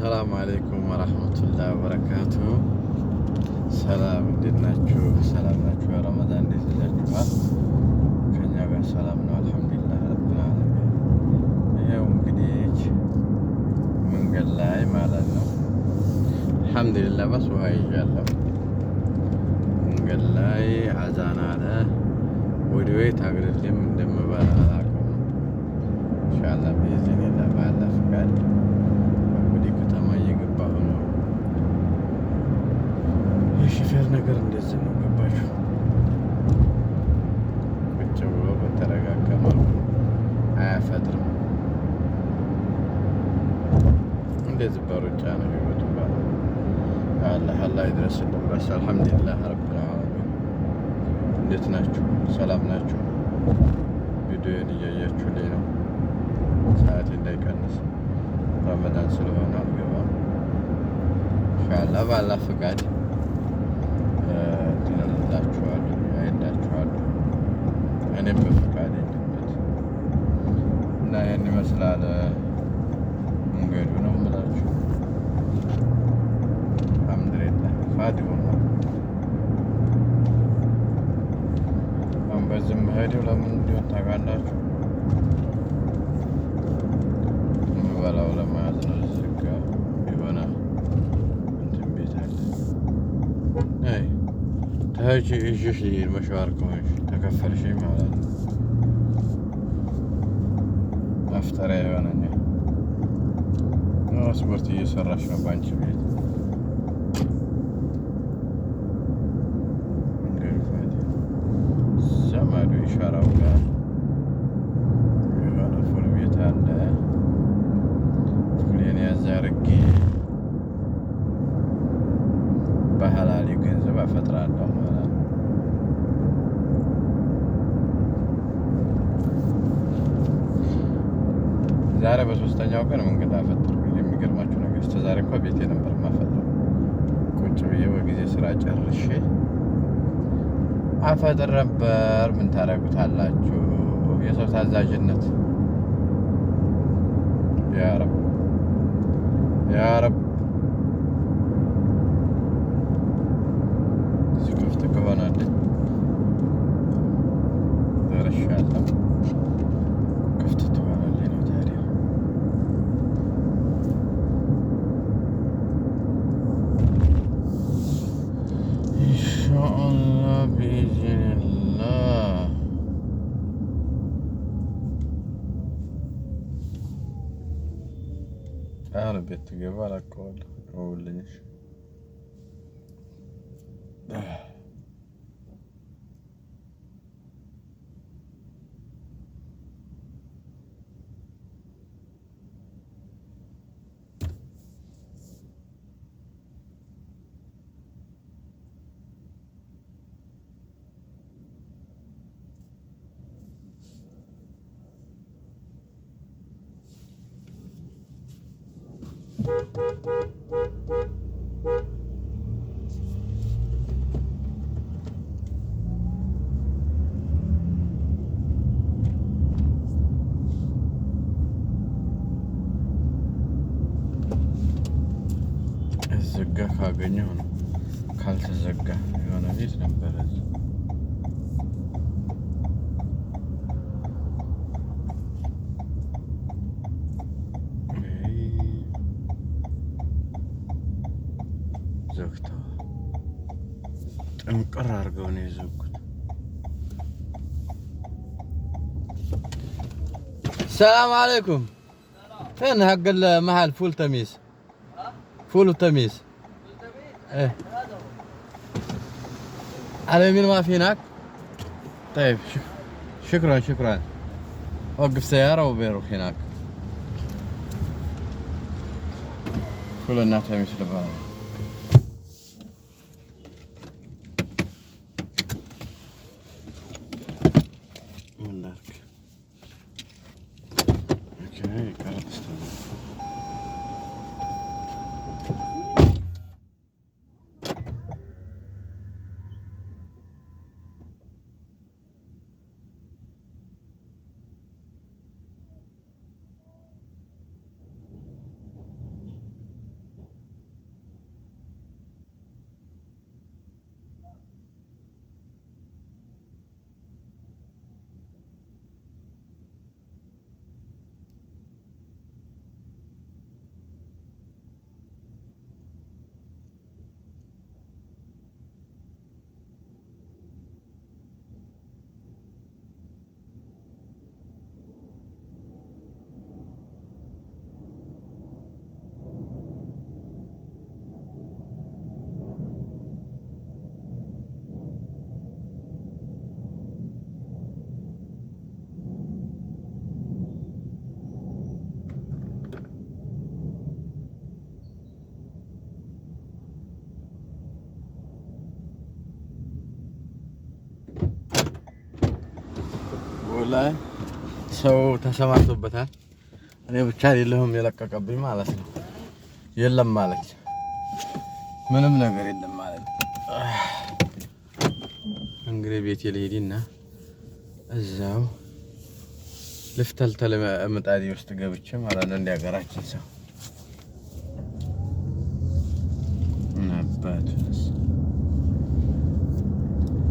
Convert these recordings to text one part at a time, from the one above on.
السلام عليكم ورحمة الله وبركاته. سلام ديناتشو سلام ناتشو يا رمضان دي تزاجوا كان يا سلامنا الحمد لله رب العالمين. يوم جديد من قلاي مالنا الحمد لله بس وهاي جالة من قلاي عزان على ودوي تقرر لي من دم بلاكم إن شاء الله بإذن الله بعد فقال የሽፌር ነገር እንደዚህ ነው። ገባችሁ? ቁጭ ብሎ በተረጋጋ መልኩ አያፈጥርም። እንደዚህ በሩጫ ነው ህይወቱ ባለው። አላህ ይድረስልን። በስ አልሐምዱሊላህ ረብል ዓለሚን። እንዴት ናችሁ? ሰላም ናችሁ? ቪዲዮን እያያችሁልኝ ነው? ሰዓቴ እንዳይቀንስ ረመዳን ስለሆነ አልገባም። ኢንሻአላህ በአላህ ፍቃድ ትላላችኋለሁ አይዳችኋለሁ እኔም በፍቃድ እንደበት እና ያን ይመስላል መንገዱ ነው የምላችሁ። አልሐምዱሊላህ ፋዲው ነው። አሁን በዚህ መሄዴው ለምን እንዲሆን ታውቃላችሁ? የምበላው ለመያዝ ነው። እዚህ ጋ የሆነ እንትን ቤት አለ። አይ ታች እሺ መሻወር ከሆንሽ ተከፈልሽኝ ማለት ነው። አፍጠሪያ የሆነኛል። ስፖርት እየሰራሽ ነው በአንቺ ቤት። ዘመዱ ይሻራው ጋር የሆነ ፉል ቤት አለ። ፉሌን ያዝ አድርጌ በሐላሊ ገንዘብ አፈጥራለሁ ማለት ነው። ዛሬ በሶስተኛው ቀን መንገድ አፈጥርኩኝ። የሚገርማችሁ ነገር እስከ ዛሬ እንኳን ቤቴ ነበር የማፈጥረው። ቁጭ ብዬ በጊዜ ስራ ጨርሼ አፈጥር ነበር። ምን ታደርጉታላችሁ? የሰው ታዛዥነት። ያ ረብ ያ ረብ ክፍት ከሆነልኝ ደርሻለሁ። ክፍት ትሆነልኝ ነው ታዲያ። ኢንሻአላህ ቢኢዝኒላህ አሁን ቤት ትገባ አላውቀዋለሁ ውልኝሽ ዘጋ ካገኘሁ ነው። ካልተዘጋ የሆነ ቤት ነበረ ዘግተው ጥንቅር አድርገው ነው የዘጉት። ሰላም አለይኩም። فين حق المحل فول تميس؟ فول وتميس. ايه على يمين ما في هناك؟ طيب شكرا وقف سيارة وبيروح هناك. فول الناس تميس لبعض. ላይ ሰው ተሰማርቶበታል። እኔ ብቻ አይደለሁም የለቀቀብኝ ማለት ነው። የለም ማለት ምንም ነገር የለም ማለት ነው። እንግዲህ ቤቴ ልሄድና እዛው ልፍተልተል ምጣዴ ውስጥ ገብቼ ማለት ነው። እንደ ሀገራችን ሰው አባቱስ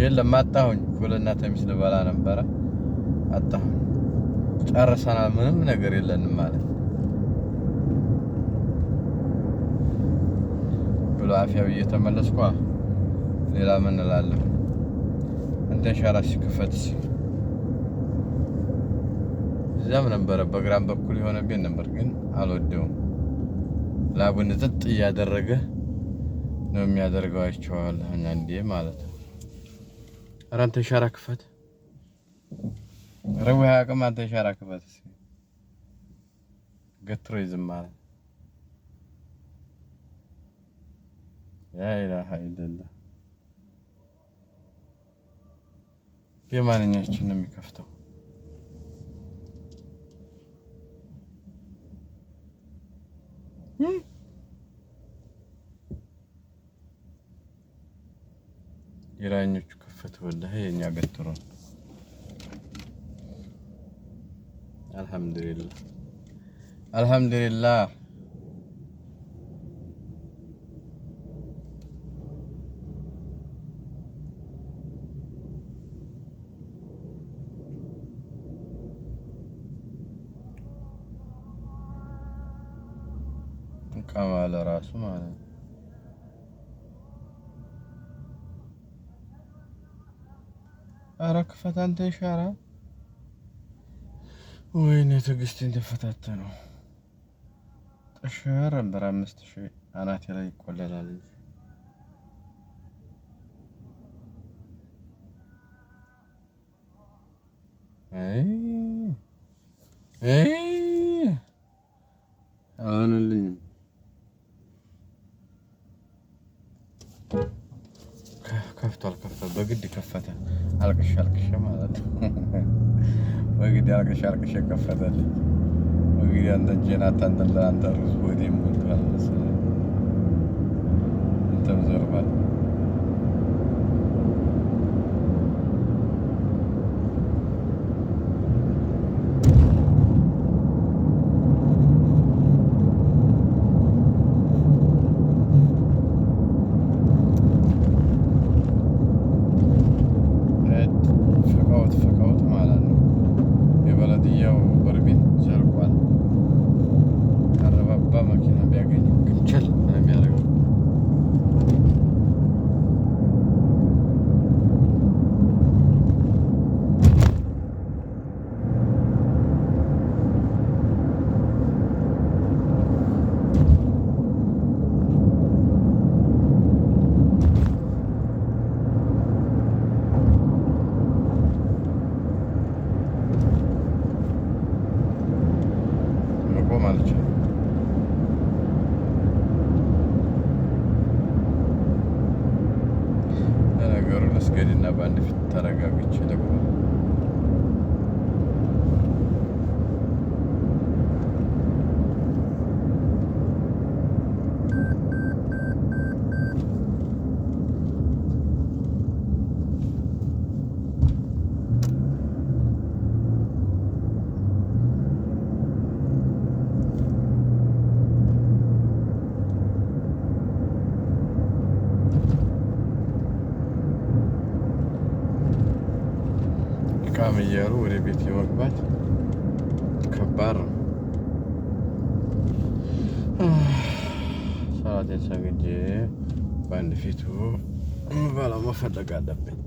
የለም አጣሁኝ። ፉልና ተሚስ ልበላ ነበረ አጣሁኝ። ጨርሰናል። ምንም ነገር የለንም ማለት ብሎ አፍያው እየተመለስኩ ሌላ ምን እላለሁ? አንተ ሻራሽ ክፈትስ እዛም ነበረ በግራም በኩል የሆነ ቤት ነበር፣ ግን አልወደውም። ላቡን ጥጥ እያደረገ ነው የሚያደርገው። አይቼዋለሁ አንዴ ማለት ነው። ኧረ አንተ ሻራ ክፈት፣ ረው ያቀም አንተ ሻራ ክፈት ገትሮ ይዝም ማለት ያ ኢላሃ ኢላላህ። የማንኛችን ነው የሚከፍተው? የራኞቹ ከፈተ። ወላሂ የኛ ገትሮ አልሐምዱሊላህ አልሐምዱሊላህ። ከማለ ራሱ ማለት ነው። ኧረ ክፈት አንተ ሻራ። ወይኔ ትዕግስቴን ተፈታተነው። ጥሽር ነበር 5000 አናቴ ላይ ይቆለላል። አሁንልኝ ከፍቷል። በግድ ከፈተ። አልቅሼ ማለት ነው። በግድ አልቅሼ ከፈተልኝ። በግድ አንተ ጀናታን አንተ ሩዝ ወዲም ወጥቷል መሰለኝ። አንተም ዞር በል ፍቀውት ማለት ነው። የበለድያው በርቢን ዘርቋል። አረባባ መኪና ቢያገኝ ግንችል ነው የሚያደርገው። ማለት ነው። ለነገሩ ልስገድና በአንድ ፊት ተረጋግቼ ደግሞ ቃም እያሉ ወደ ቤት የመግባት ከባድ ነው። ሰዓቴን ሰግጄ በአንድ ፊቱ በላው መፈለግ አለብኝ።